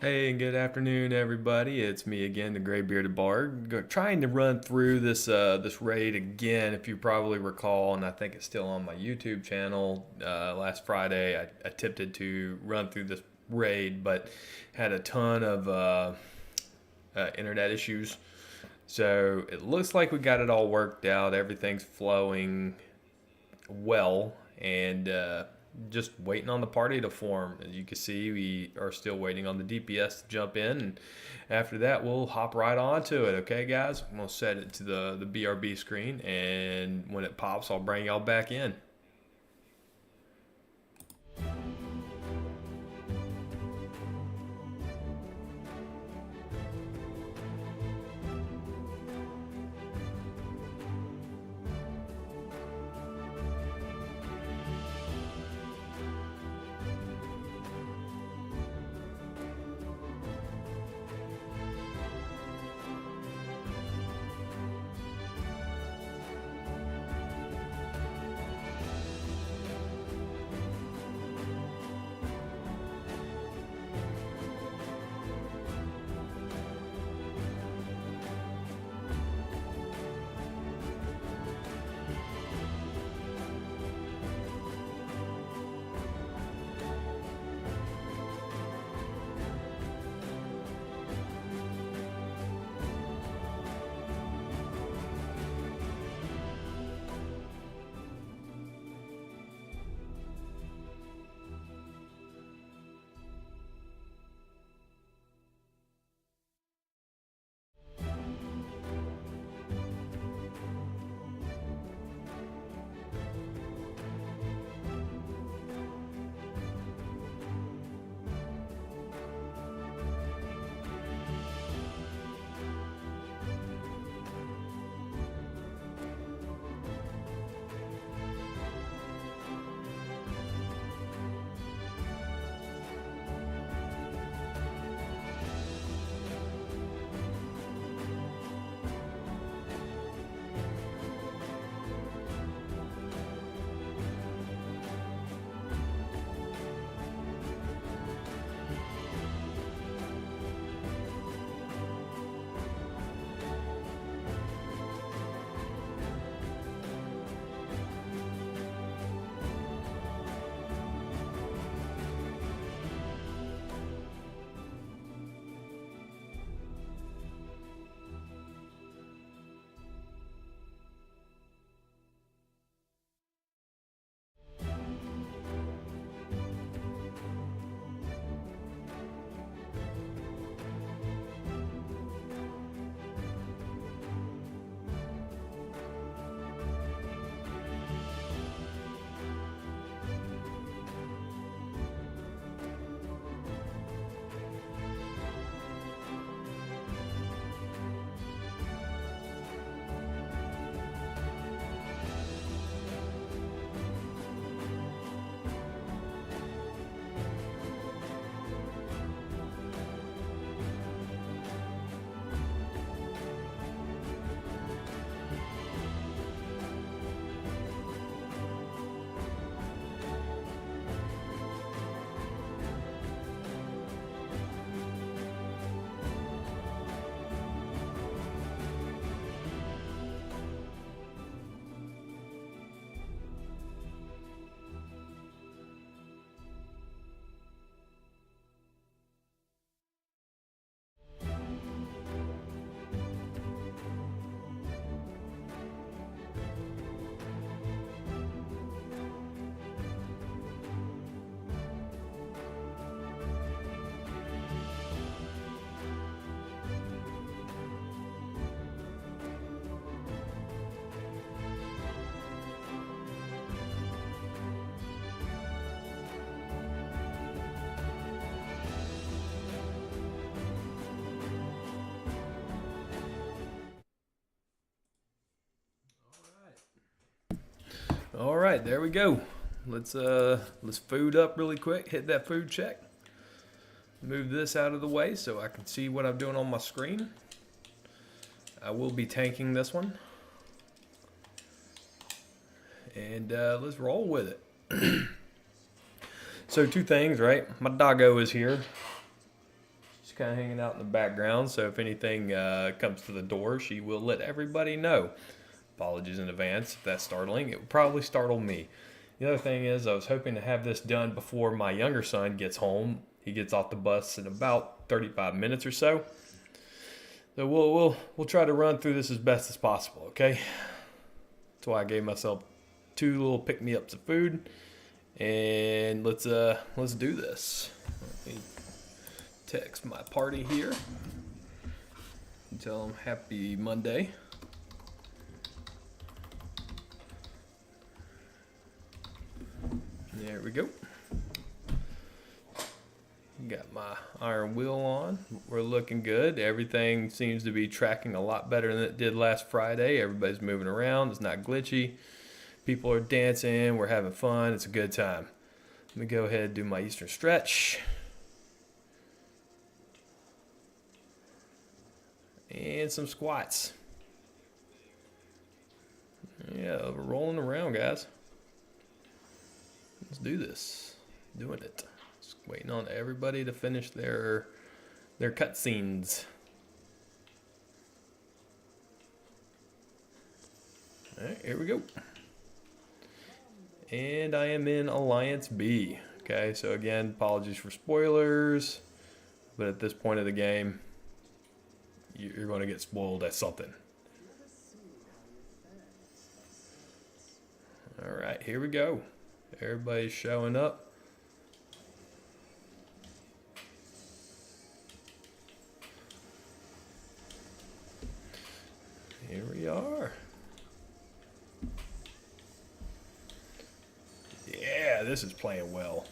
Hey, and good afternoon, everybody. It's me again, the Gray Bearded Bard, trying to run through this raid again. If you probably recall, and I think it's still on my YouTube channel. Last Friday, I attempted to run through this raid, but had a ton of internet issues. So it looks like we got it all worked out. Everything's flowing well, and just waiting on the party to form. As you can see, we are still waiting on the DPS to jump in, and after that, we'll hop right onto it. Okay, guys, I'm gonna set it to the BRB screen, and when it pops, I'll bring y'all back in. All right, there we go. Let's food up really quick. Hit that food check. Move this out of the way so I can see what I'm doing on my screen. I will be tanking this one, and let's roll with it. So two things, right? My doggo is here. kind of hanging out in the background, so if anything comes to the door, she will let everybody know. Apologies in advance if that's startling. It would probably startle me. The other thing is, I was hoping to have this done before my younger son gets home. He gets off the bus in about 35 minutes or so. So we'll try to run through this as best as possible, okay? That's why I gave myself 2 little pick-me-ups of food, and let's do this. Let me text my party here and tell them happy Monday. There we go. Got my iron wheel on. We're looking good. Everything seems to be tracking a lot better than it did last Friday. Everybody's moving around. It's not glitchy. People are dancing. We're having fun. It's a good time. Let me go ahead and do my Eastern stretch. And some squats. Yeah, we're rolling around, guys. Let's do this. Doing it. Just waiting on everybody to finish their cutscenes. All right, here we go. And I am in Alliance B. Okay, so again, apologies for spoilers, but at this point of the game, you're going to get spoiled at something. All right, here we go. Everybody's showing up. Here we are. Yeah, this is playing well.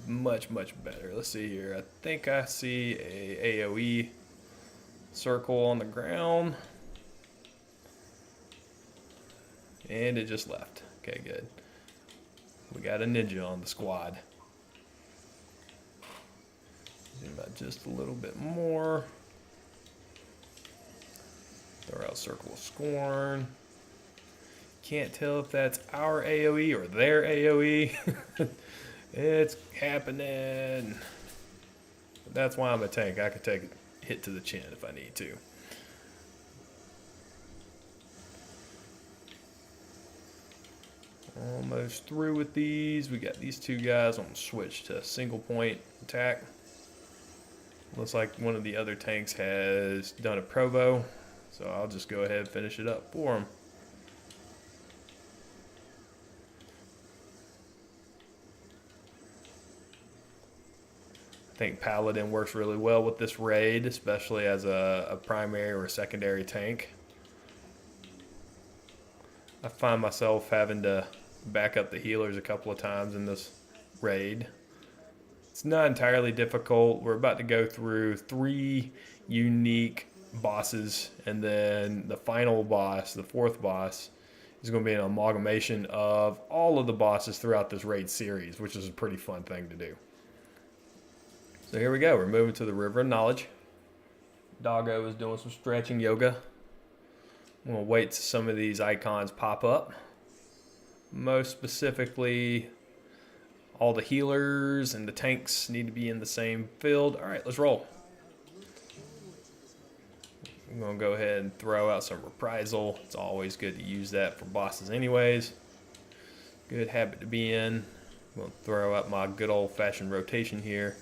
Much better. Let's see here. I think I see a AoE circle on the ground. And it just left. Okay, good. We got a ninja on the squad. Zoom out just a little bit more. Throw out Circle of Scorn. Can't tell if that's our AoE or their AoE. It's happening. But that's why I'm a tank. I could take a hit to the chin if I need to. Almost through with these. We got these 2 guys. I'm going to switch to single point attack. Looks like one of the other tanks has done a provo, so I'll just go ahead and finish it up for him. I think Paladin works really well with this raid, especially as a primary or a secondary tank. I find myself having to back up the healers a couple of times in this raid. It's not entirely difficult. We're about to go through 3 unique bosses, and then the final boss, the 4th boss, is going to be an amalgamation of all of the bosses throughout this raid series, which is a pretty fun thing to do. So here we go. We're moving to the River of Knowledge. Doggo is doing some stretching yoga. I'm going to wait till some of these icons pop up. Most specifically, all the healers and the tanks need to be in the same field. All right, let's roll. I'm going to go ahead and throw out some reprisal. It's always good to use that for bosses anyways. Good habit to be in. I'm going to throw out my good old-fashioned rotation here.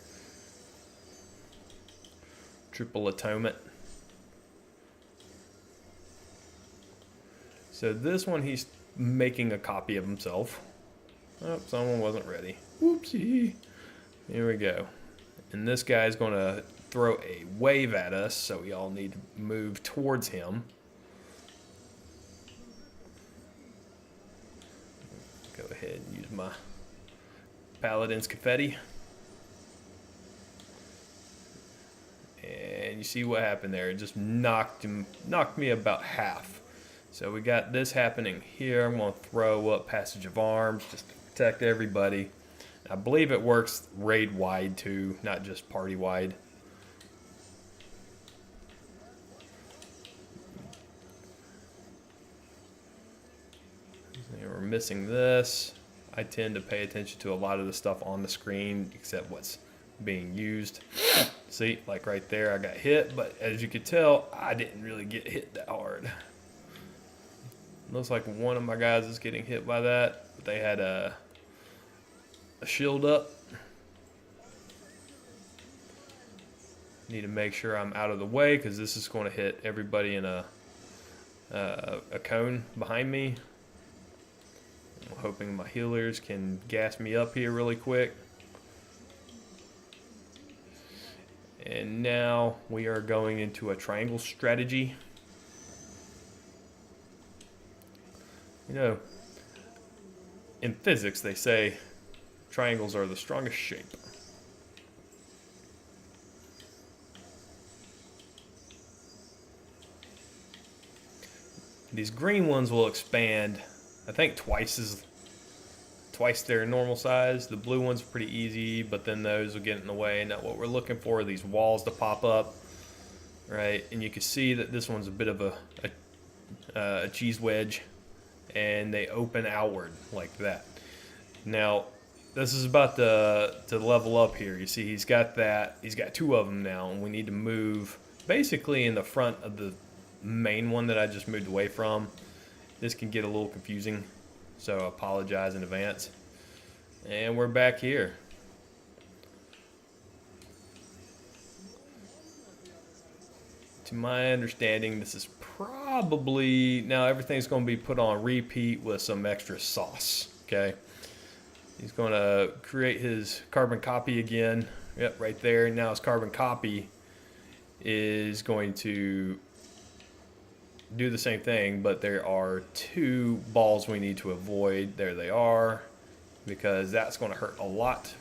Triple Atonement. So this one, he's making a copy of himself. Oh, someone wasn't ready. Whoopsie. Here we go. And this guy's going to throw a wave at us, so we all need to move towards him. Go ahead and use my Paladin's Confetti. And you see what happened there. It just knocked me about half. So we got this happening here. I'm going to throw up Passage of Arms just to protect everybody. I believe it works raid-wide too, not just party-wide. We're missing this. I tend to pay attention to a lot of the stuff on the screen, except what's being used. See, like right there, I got hit, but as you can tell, I didn't really get hit that hard. Looks like one of my guys is getting hit by that, but they had a shield up. Need to make sure I'm out of the way because this is going to hit everybody in a cone behind me. I'm hoping my healers can gas me up here really quick. And now we are going into a triangle strategy. You know, in physics they say triangles are the strongest shape. These green ones will expand, I think twice their normal size. The blue ones are pretty easy, but then those will get in the way. Now what we're looking for are these walls to pop up, right? And you can see that this one's a bit of a cheese wedge, and they open outward like that. Now this is about to level up here. You see he's got two of them now, and we need to move basically in the front of the main one that I just moved away from. This can get a little confusing, so I apologize in advance. And we're back here. To my understanding, this is probably, now everything's going to be put on repeat with some extra sauce, okay? He's going to create his carbon copy again. Yep, right there. Now his carbon copy is going to do the same thing, but there are two balls we need to avoid. There they are, because that's going to hurt a lot.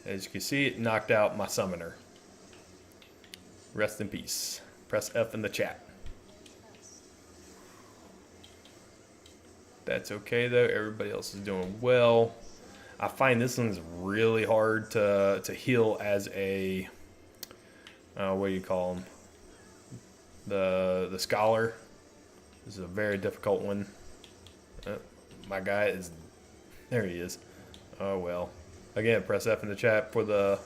As you can see, it knocked out my summoner. Rest in peace. Press F in the chat. That's okay though, everybody else is doing well. I find this one's really hard to heal as a what do you call them? The scholar. This is a very difficult one. My guy is, there he is. Oh well. Again, press F in the chat for the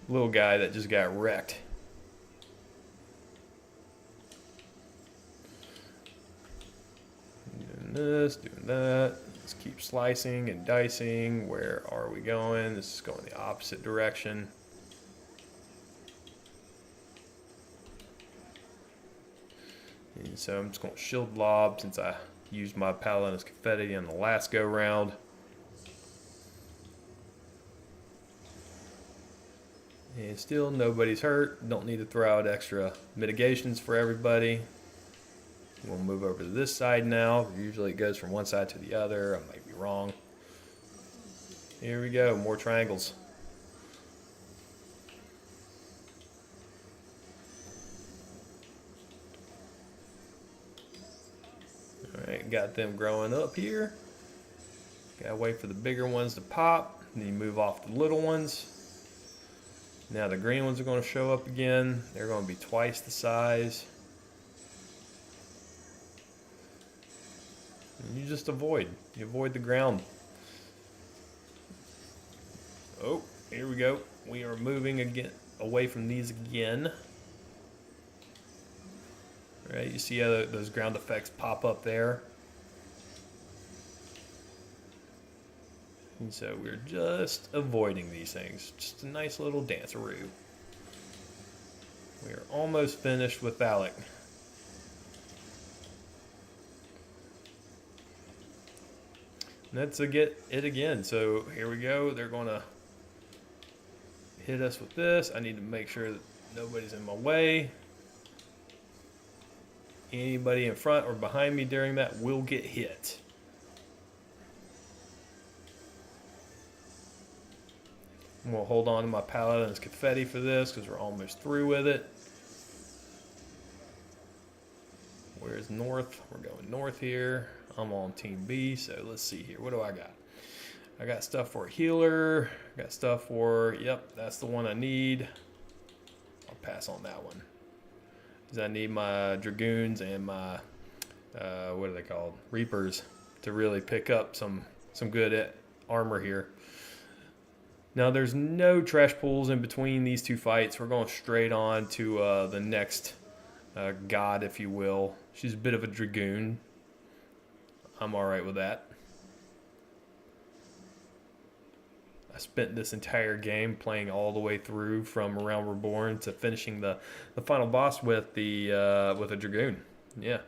little guy that just got wrecked. Doing this, doing that. Let's keep slicing and dicing. Where are we going? This is going the opposite direction. And so I'm just going to shield lob since I used my Paladin's Confetti on the last go round. And still nobody's hurt. Don't need to throw out extra mitigations for everybody. We'll move over to this side now. Usually it goes from one side to the other. I might be wrong. Here we go, more triangles. Alright, got them growing up here. Gotta wait for the bigger ones to pop. Then you move off the little ones. Now the green ones are going to show up again. They're going to be twice the size. And you just avoid. You avoid the ground. Oh, here we go. We are moving again away from these again. Right, you see how those ground effects pop up there. And so we're just avoiding these things. Just a nice little dance-a-roo. We are almost finished with Thaleia. And that's it again. So here we go. They're going to hit us with this. I need to make sure that nobody's in my way. Anybody in front or behind me during that will get hit. I'm going to hold on to my Paladin's Confetti for this because we're almost through with it. Where's north? We're going north here. I'm on Team B, so let's see here. What do I got? I got stuff for a healer. I got stuff for, yep, that's the one I need. I'll pass on that one. Because I need my Dragoons and my, what are they called? Reapers to really pick up some good armor here. Now there's no trash pools in between these two fights. We're going straight on to the next god, if you will. She's a bit of a dragoon. I'm alright with that. I spent this entire game playing all the way through from Realm Reborn to finishing the final boss with a dragoon. Yeah.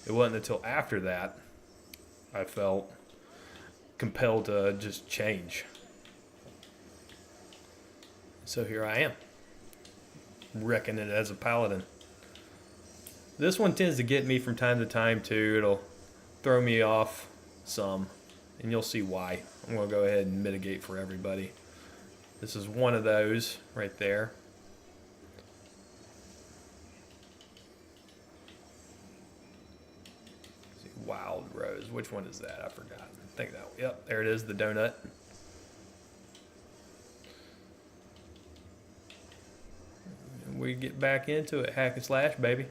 It wasn't until after that I felt compelled to just change. So here I am, wrecking it as a paladin. This one tends to get me from time to time too. It'll throw me off some, and you'll see why. I'm going to go ahead and mitigate for everybody. This is one of those right there. See, Wild Rose. Which one is that? I forgot. I think that one. Yep, there it is, the donut. And we get back into it. Hack and slash, baby.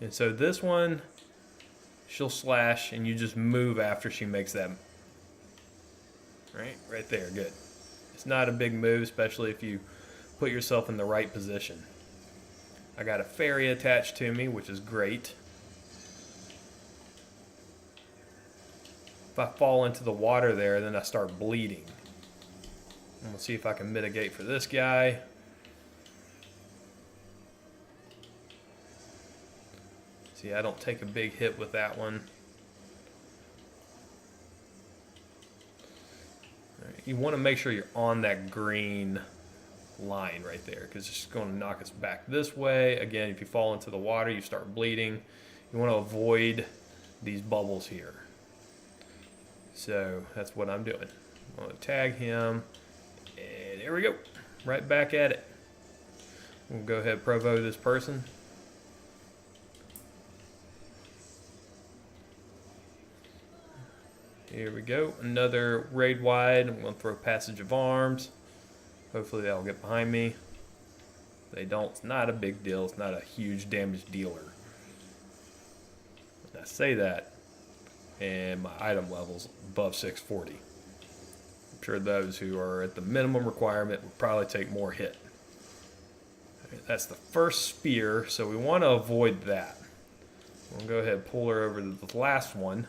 And so this one, she'll slash, and you just move after she makes that. Right there, good. It's not a big move, especially if you put yourself in the right position. I got a fairy attached to me, which is great. If I fall into the water there, then I start bleeding. And we'll see if I can mitigate for this guy. See, I don't take a big hit with that one. Right, you want to make sure you're on that green line right there, because it's just going to knock us back this way. Again, if you fall into the water, you start bleeding. You want to avoid these bubbles here. So that's what I'm doing. I'm going to tag him, and there we go. Right back at it. We'll go ahead and provo this person. Here we go, another raid wide. I'm going to throw Passage of Arms. Hopefully that'll get behind me. If they don't, it's not a big deal. It's not a huge damage dealer. And I say that, and my item level's above 640. I'm sure those who are at the minimum requirement will probably take more hit. Right, that's the first spear, so we want to avoid that. We'll go ahead and pull her over to the last one.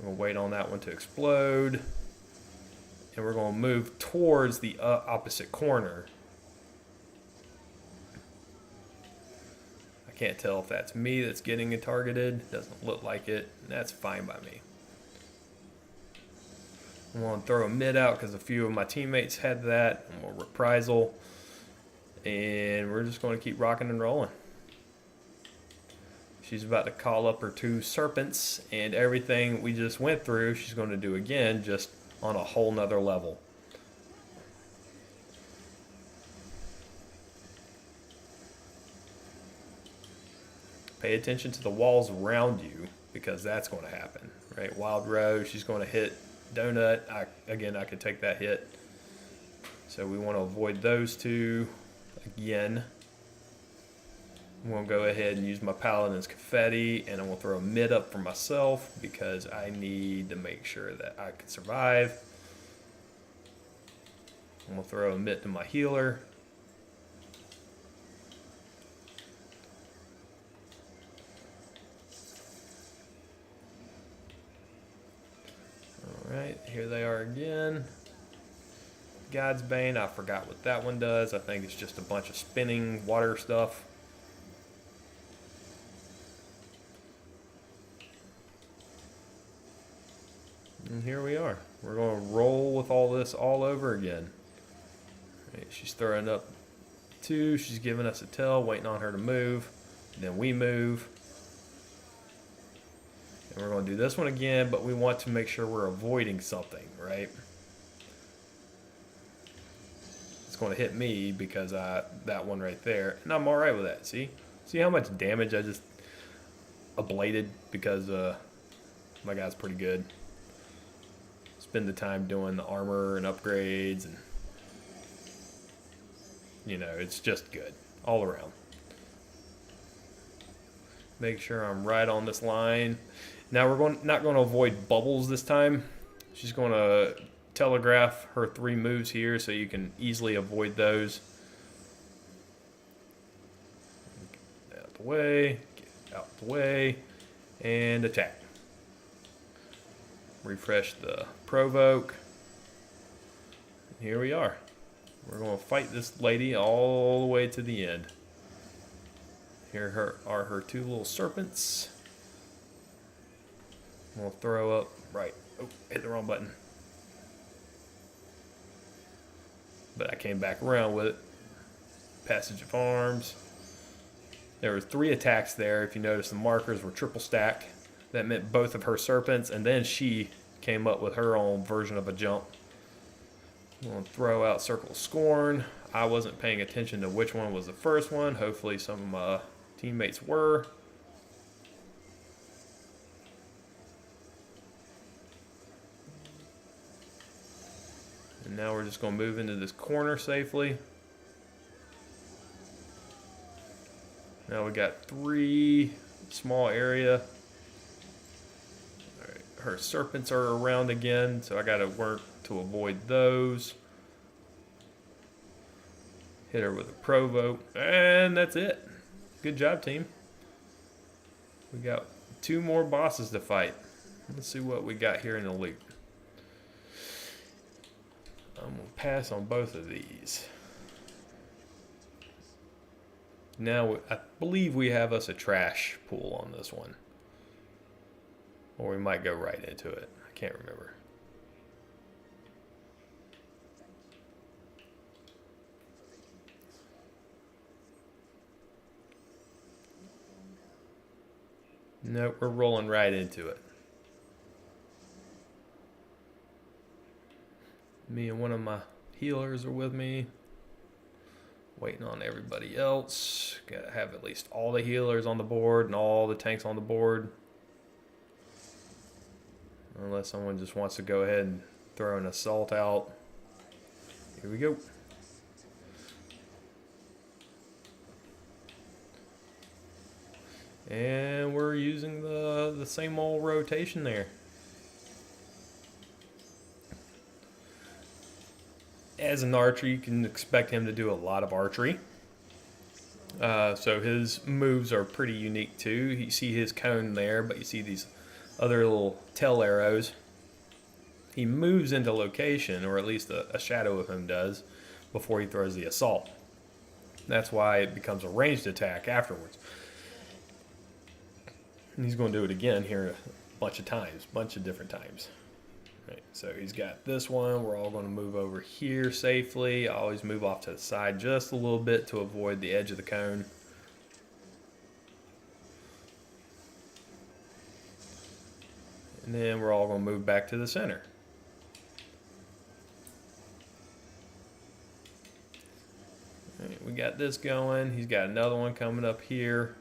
We'll wait on that one to explode. And we're going to move towards the opposite corner. I can't tell if that's me that's getting it targeted. Doesn't look like it. That's fine by me. I'm going to throw a mid out because a few of my teammates had that. And we'll reprisal. And we're just going to keep rocking and rolling. She's about to call up her two serpents, and everything we just went through, she's going to do again, just on a whole nother level. Pay attention to the walls around you, because that's going to happen, right? Wild Rose, she's going to hit Donut. Again, I could take that hit. So we want to avoid those two again. I'm going to go ahead and use my Paladin's Confetti, and I'm going to throw a mid up for myself because I need to make sure that I can survive. I'm going to throw a mid to my healer. Alright, here they are again. God's Bane, I forgot what that one does. I think it's just a bunch of spinning water stuff. And here we are. We're going to roll with all this all over again. Right, she's throwing up two. She's giving us a tail, waiting on her to move. Then we move. And we're going to do this one again, but we want to make sure we're avoiding something, right? It's going to hit me because that one right there. And I'm all right with that, see? See how much damage I just ablated because my guy's pretty good. Spend the time doing the armor and upgrades, and you know, it's just good all around. Make sure I'm right on this line. Now we're not going to avoid bubbles this time. She's going to telegraph her 3 moves here so you can easily avoid those. Get out the way, get out the way, and attack. Refresh the provoke. Here we are. We're going to fight this lady all the way to the end. Here are her 2 little serpents. We'll throw up right. Oh, hit the wrong button. But I came back around with it. Passage of arms. There were 3 attacks there. If you notice, the markers were triple stack. That meant both of her serpents, and then she came up with her own version of a jump. I'm going to throw out Circle of Scorn. I wasn't paying attention to which one was the first one. Hopefully some of my teammates were. And now we're just going to move into this corner safely. Now we got 3 small area. All right, her serpents are around again, so I got to work to avoid those. Hit her with a provoke, and that's it. Good job, team. We got 2 more bosses to fight. Let's see what we got here in the loot. I'm going to pass on both of these. Now, I believe we have us a trash pool on this one. Or we might go right into it. I can't remember. Nope, we're rolling right into it. Me and one of my healers are with me. Waiting on everybody else. Gotta have at least all the healers on the board and all the tanks on the board. Unless someone just wants to go ahead and throw an assault out. Here we go. And we're using the same old rotation there. As an archer, you can expect him to do a lot of archery. So his moves are pretty unique too. You see his cone there, but you see these other little tail arrows. He moves into location, or at least a shadow of him does, before he throws the assault. That's why it becomes a ranged attack afterwards. And he's going to do it again here a bunch of different times. Right, so he's got this one. We're all going to move over here safely. I always move off to the side just a little bit to avoid the edge of the cone. And then we're all going to move back to the center. All right, we got this going. He's got another one coming up here.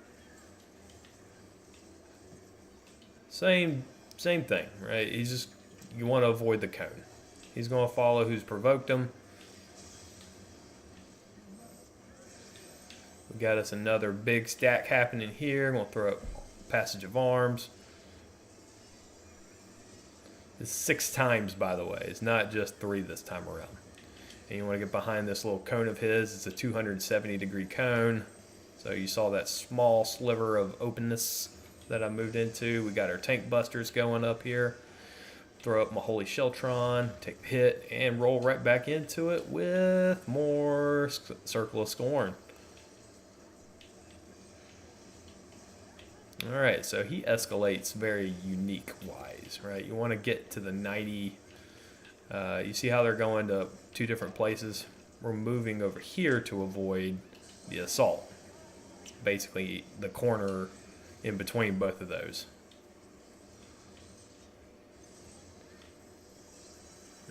Same thing, right? You want to avoid the cone. He's going to follow who's provoked him. We got us another big stack happening here. I'm going to throw up Passage of Arms. It's 6 times, by the way. It's not just 3 this time around. And you want to get behind this little cone of his. It's a 270-degree cone. So you saw that small sliver of openness that I moved into. We got our tank busters going up here. Throw up my Holy Sheltron, take the hit, and roll right back into it with more Circle of Scorn. Alright, so he escalates very unique-wise, right? You want to get to the 90. You see how they're going to 2 different places? We're moving over here to avoid the assault. Basically, the corner in between both of those.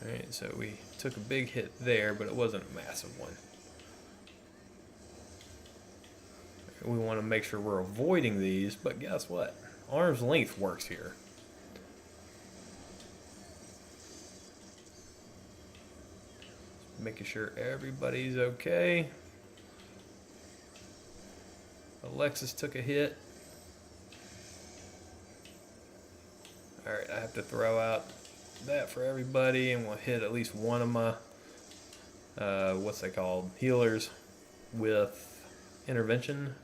Alright, so we took a big hit there, but it wasn't a massive one. We want to make sure we're avoiding these, but guess what? Arm's length works here. Making sure everybody's okay. Alexis took a hit. to throw out that for everybody, and we'll hit at least one of my what's they called, healers with intervention.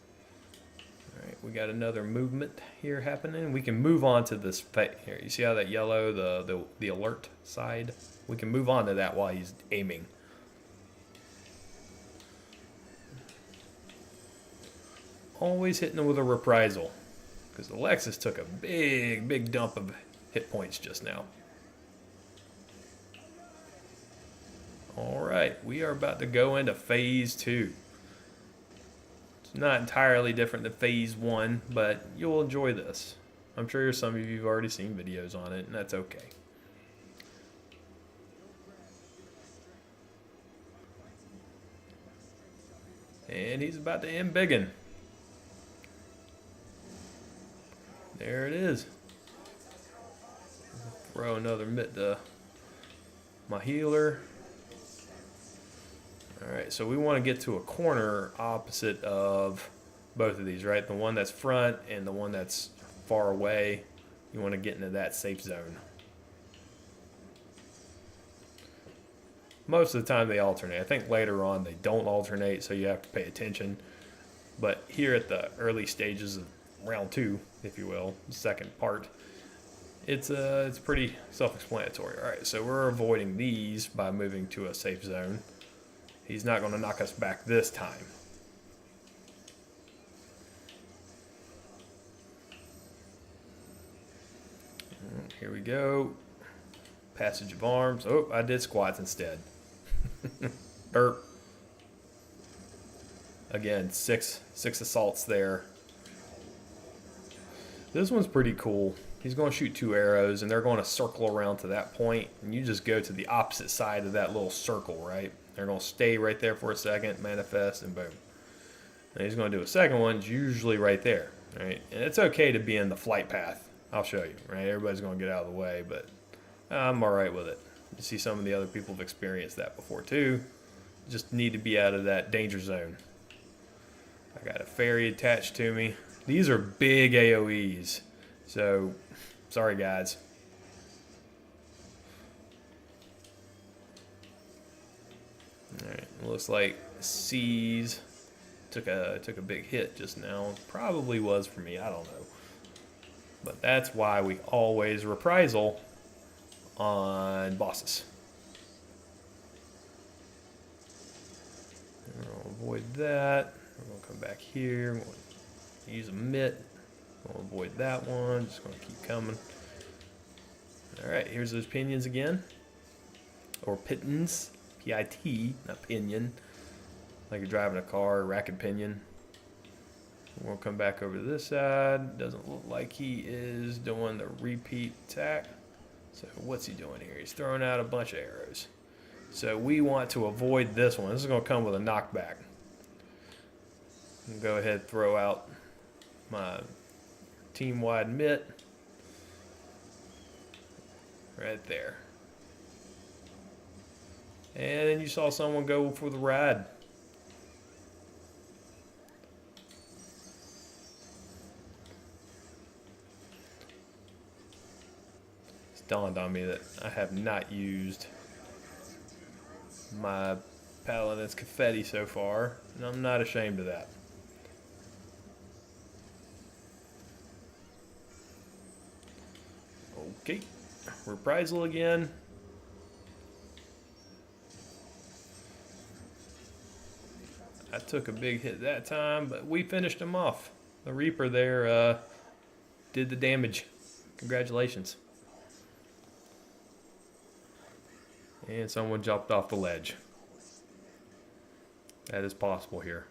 All right, we got another movement here happening. We can move on to this here. You see how that yellow, the alert side? We can move on to that while he's aiming. Always hitting him with a reprisal, because Alexis took a big dump of hit points just now. Alright, we are about to go into phase 2. It's not entirely different than phase 1, but you'll enjoy this. I'm sure some of you have already seen videos on it, and that's okay. And he's about to end biggin. There it is. Throw another mitt to my healer. Alright, so we want to get to a corner opposite of both of these, right? The one that's front and the one that's far away. You want to get into that safe zone. Most of the time they alternate. I think later on they don't alternate, so you have to pay attention. But here at the early stages of round 2, if you will, the second part, it's pretty self-explanatory. Alright, so we're avoiding these by moving to a safe zone. He's not going to knock us back this time. Here we go. Passage of arms. Oh, I did squats instead. Burp. Again, six assaults there. This one's pretty cool. He's going to shoot 2 arrows, and they're going to circle around to that point, and you just go to the opposite side of that little circle, right? They're going to stay right there for a second, manifest, and boom. And he's going to do a second one, it's usually right there, right? And it's okay to be in the flight path. I'll show you, right? Everybody's going to get out of the way, but I'm all right with it. You see some of the other people have experienced that before too. Just need to be out of that danger zone. I got a fairy attached to me. These are big AoEs, so sorry guys. Alright, looks like C's took a big hit just now. Probably was for me, I don't know. But that's why we always reprisal on bosses. I'll avoid that. We're going to come back here. We're going to use a mitt. We'll avoid that one. Just going to keep coming. Alright, here's those pinions again. Or pittons. P-I-T, not pinion. Like you're driving a car, racket pinion. We'll come back over to this side. Doesn't look like he is doing the repeat attack. So what's he doing here? He's throwing out a bunch of arrows. So we want to avoid this one. This is going to come with a knockback. Go ahead and throw out my team-wide mitt. Right there. And then you saw someone go for the ride. It's dawned on me that I have not used my Paladin's confetti so far, and I'm not ashamed of that. Okay, reprisal again. I took a big hit that time, but we finished him off. The Reaper there did the damage. Congratulations. And someone jumped off the ledge. That is possible here.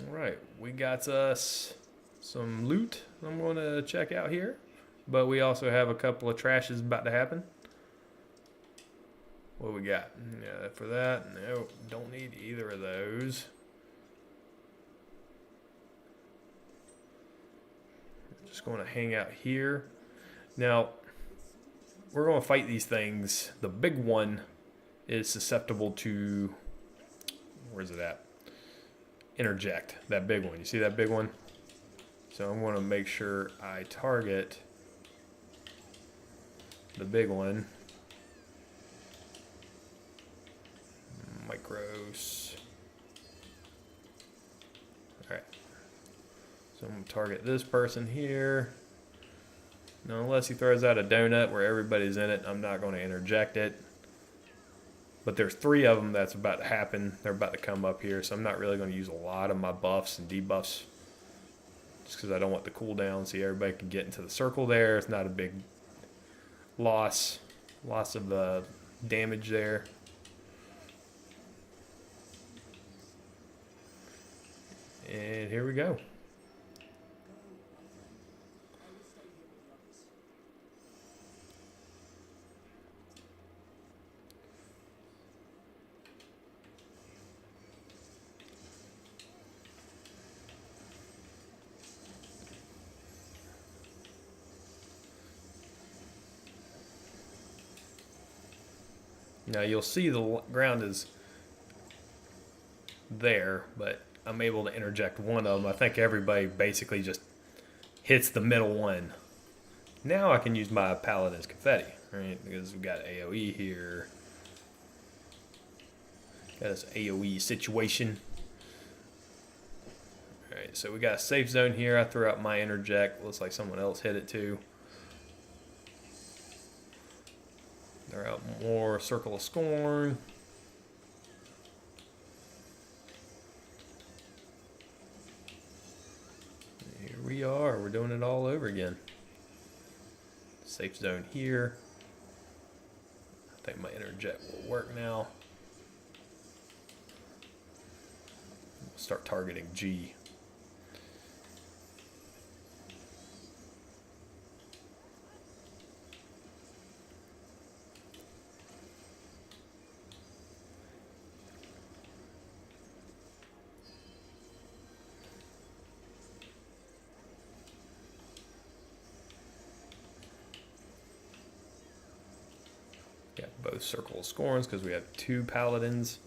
Alright, we got us some loot I'm going to check out here. But we also have a couple of trashes about to happen. What we got? Yeah, for that, no, don't need either of those. Just going to hang out here. Now, we're going to fight these things. The big one is susceptible to, where's it at? Interject, that big one. You see that big one? So I'm going to make sure I target the big one. Micros. Alright. So I'm going to target this person here. Now, unless he throws out a donut where everybody's in it, I'm not going to interject it. But there's 3 of them that's about to happen. They're about to come up here, so I'm not really going to use a lot of my buffs and debuffs. Just because I don't want the cooldown, so everybody can get into the circle there. It's not a big loss of damage there. And here we go. Now you'll see the ground is there, but I'm able to interject one of them. I think everybody basically just hits the middle one. Now I can use my Paladin's Confetti, right? Because we've got AoE here. Got this AoE situation. Alright, so we got a safe zone here. I threw out my interject. Looks like someone else hit it too. They're out more Circle of Scorn. Here we are. We're doing it all over again. Safe zone here. I think my interject will work now. Start targeting G. Got both Circle of Scorns because we have 2 Paladins.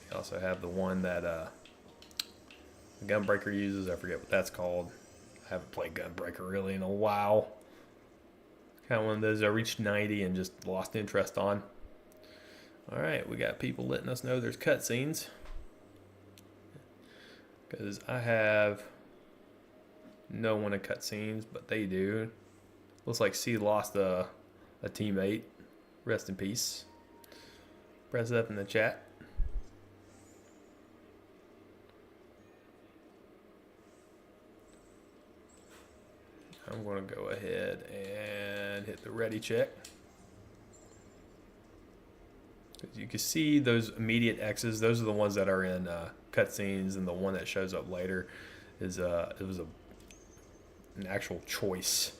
We also have the one that Gunbreaker uses. I forget what that's called. I haven't played Gunbreaker really in a while. Kind of one of those I reached 90 and just lost interest on. Alright, we got people letting us know there's cutscenes. Because I have no one in cutscenes, but they do. Looks like C lost a teammate. Rest in peace. Press it up in the chat. I'm going to go ahead and hit the ready check. As you can see, those immediate X's, those are the ones that are in cutscenes, and the one that shows up later is it was an actual choice.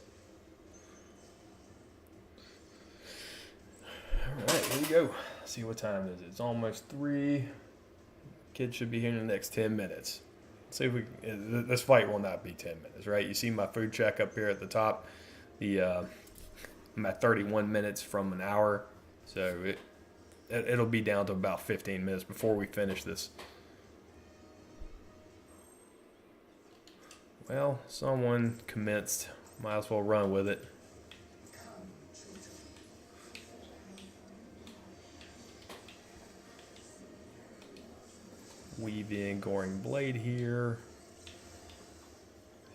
Alright, here we go. Let's see what time it is. It's almost 3. Kid should be here in the next 10 minutes. Let's see if we this fight will not be 10 minutes, right? You see my food check up here at the top. I'm at 31 minutes from an hour, so it'll be down to about 15 minutes before we finish this. Well, someone commenced. Might as well run with it. Weave in Goring Blade here.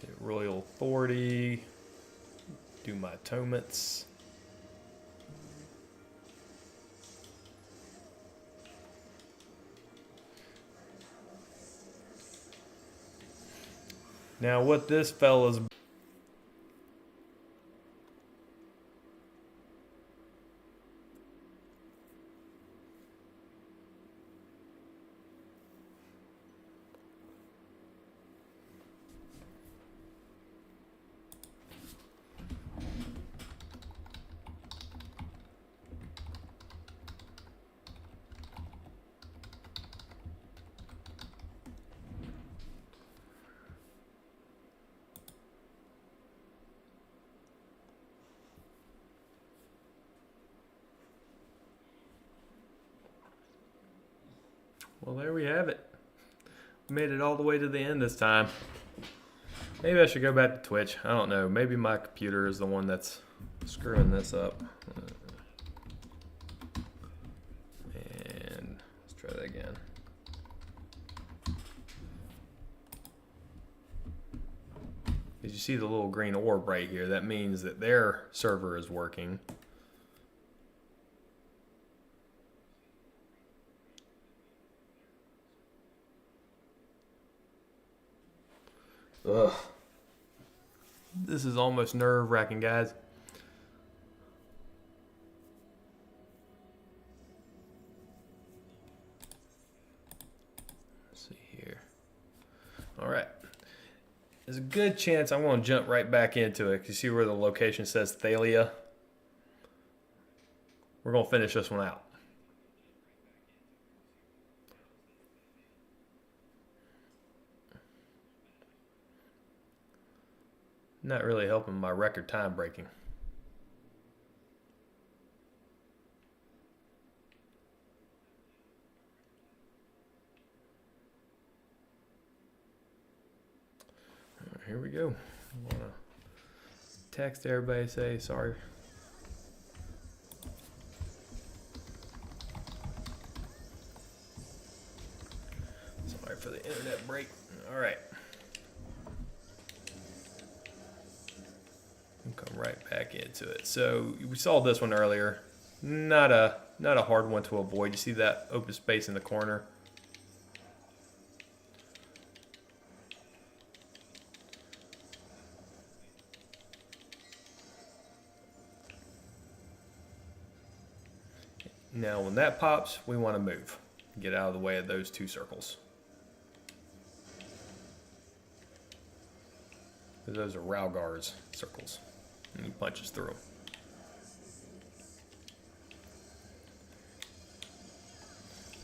Hit Royal Authority. Do my atonements. Now what this fella's well, there we have it. Made it all the way to the end this time. Maybe I should go back to Twitch. I don't know. Maybe my computer is the one that's screwing this up. And let's try that again. As you see the little green orb right here, that means that their server is working. Ugh. This is almost nerve-wracking, guys. Let's see here. All right. There's a good chance I'm going to jump right back into it. You see where the location says Thaleia? We're going to finish this one out. Not really helping my record time breaking. Here we go. I want to text everybody, say sorry. Sorry for the internet break. All right. We'll come right back into it. So we saw this one earlier. Not a hard one to avoid. You see that open space in the corner? Now when that pops, we want to move. Get out of the way of those two circles. Those are Raugar's circles. And he punches through them.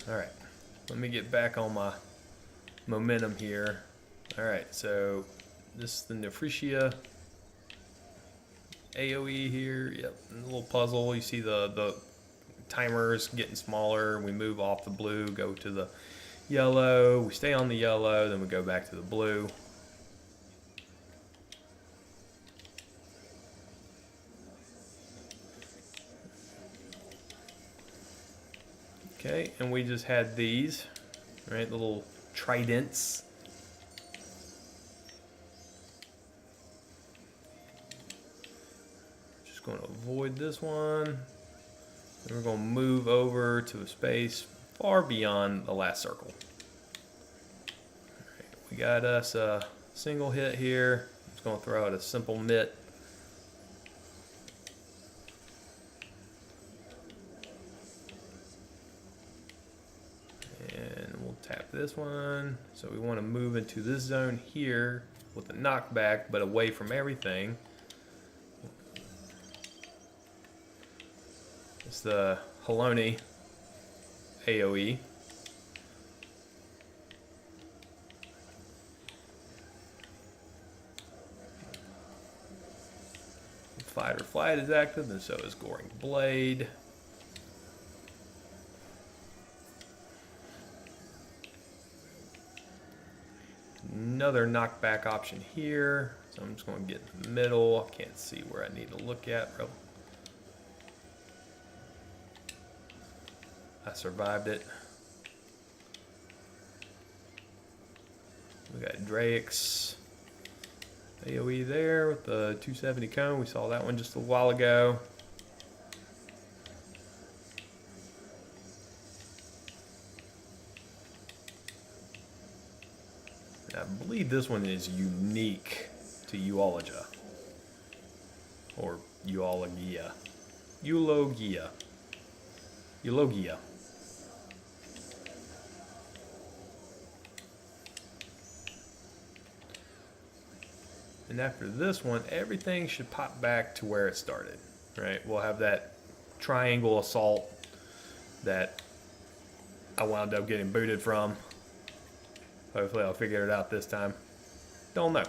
Alright, let me get back on my momentum here. Alright, so this is the Nefritia AoE here. Yep, a little puzzle. You see the timers getting smaller. We move off the blue, go to the yellow. We stay on the yellow, then we go back to the blue. Okay, and we just had these, right, little tridents. Just going to avoid this one. And we're going to move over to a space far beyond the last circle. All right, we got us a single hit here. I'm just going to throw out a simple mitt. Tap this one. So we want to move into this zone here with a knockback, but away from everything. It's the Haloni AoE. Fight or flight is active, and so is Goring Blade. Another knockback option here, so I'm just going to get in the middle. I can't see where I need to look at. I survived it. We got Drake's AoE there with the 270 cone. We saw that one just a while ago. I believe this one is unique to Eulogia. Or Eulogia. Eulogia. Eulogia. And after this one, everything should pop back to where it started. Right? We'll have that triangle assault that I wound up getting booted from. Hopefully I'll figure it out this time. Don't know.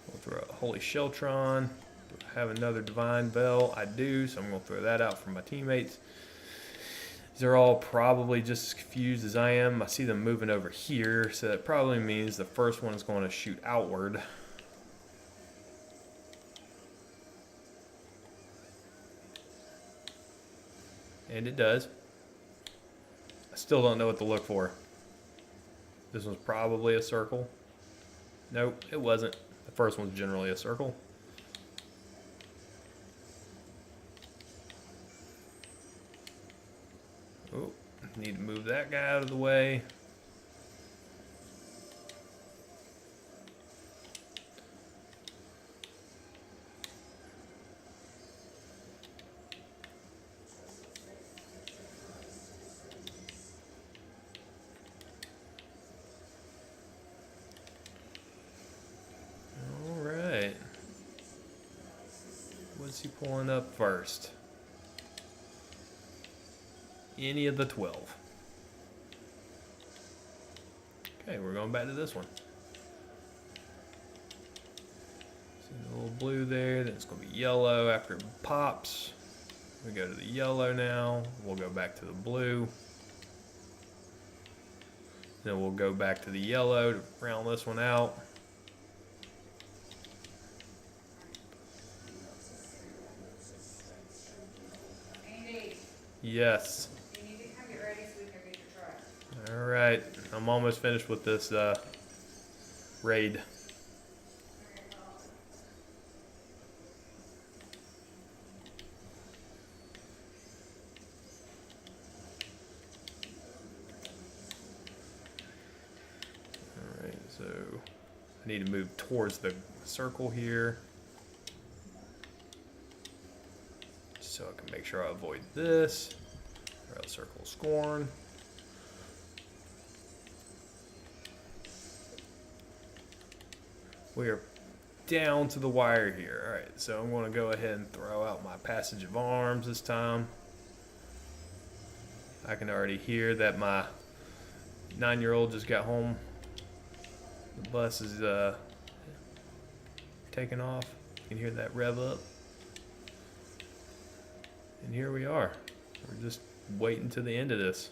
We'll throw a Holy Sheltron. Do I have another Divine Bell? I do, so I'm going to throw that out for my teammates. They're all probably just as confused as I am. I see them moving over here, so that probably means the first one is going to shoot outward. And it does. I still don't know what to look for. This one's probably a circle. Nope, it wasn't. The first one's generally a circle. Oh, need to move that guy out of the way. What's he pulling up first? Any of the 12. Okay, we're going back to this one. See the little blue there, then it's going to be yellow after it pops. We go to the yellow now. We'll go back to the blue. Then we'll go back to the yellow to round this one out. Yes. You need to come get ready so we can get your truck. All right. I'm almost finished with this raid. All right. So I need to move towards the circle here, so I can make sure I avoid this. Or else circle scorn. We are down to the wire here. All right, so I'm going to go ahead and throw out my passage of arms this time. I can already hear that my 9-year-old just got home. The bus is taking off. You can hear that rev up. And here we are. We're just waiting to the end of this.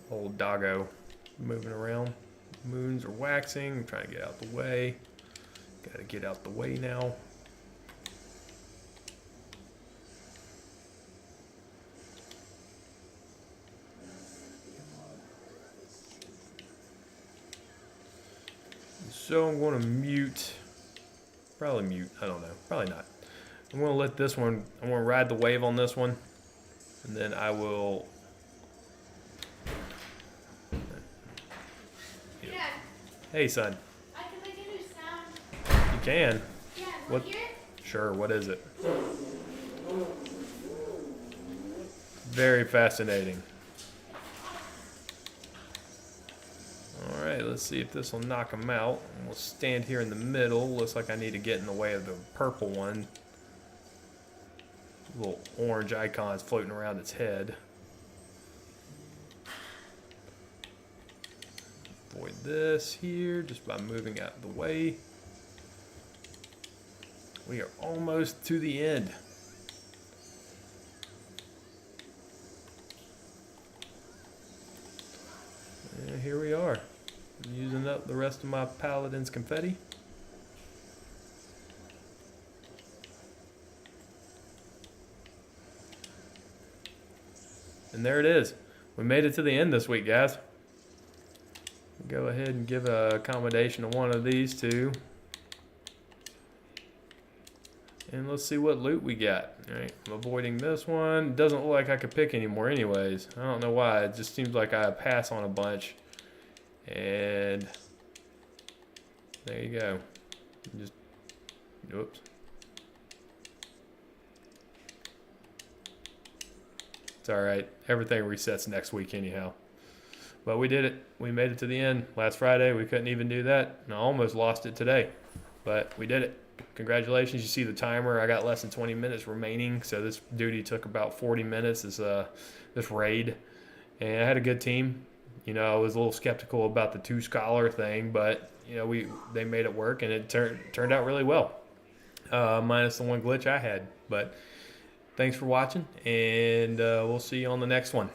Old doggo moving around. Moons are waxing. I'm trying to get out the way. Gotta get out the way now. So I'm going to mute. Probably mute. I don't know. Probably not. I'm going to let this one, I'm going to ride the wave on this one. And then I will. Dad, Hey, son. I can make a new sound. You can. Yeah, What? hear it? Sure. What is it? Very fascinating. All right, let's see if this will knock him out. We'll stand here in the middle. Looks like I need to get in the way of the purple one. Little orange icons floating around its head. Avoid this here just by moving out of the way. We are almost to the end. And here we are. I'm using up the rest of my paladin's confetti. And there it is. We made it to the end this week, guys. Go ahead and give a accommodation to one of these two. And let's see what loot we got. All right, I'm avoiding this one. It doesn't look like I could pick anymore anyways. I don't know why. It just seems like I pass on a bunch. And there you go. Just, oops. It's all right. Everything resets next week anyhow. But we did it. We made it to the end. Last Friday, we couldn't even do that. And I almost lost it today. But we did it. Congratulations. You see the timer. I got less than 20 minutes remaining. So this duty took about 40 minutes, this raid. And I had a good team. You know, I was a little skeptical about the 2 scholar thing, but you know, they made it work, and it turned out really well. Minus the one glitch I had, but thanks for watching, and we'll see you on the next one.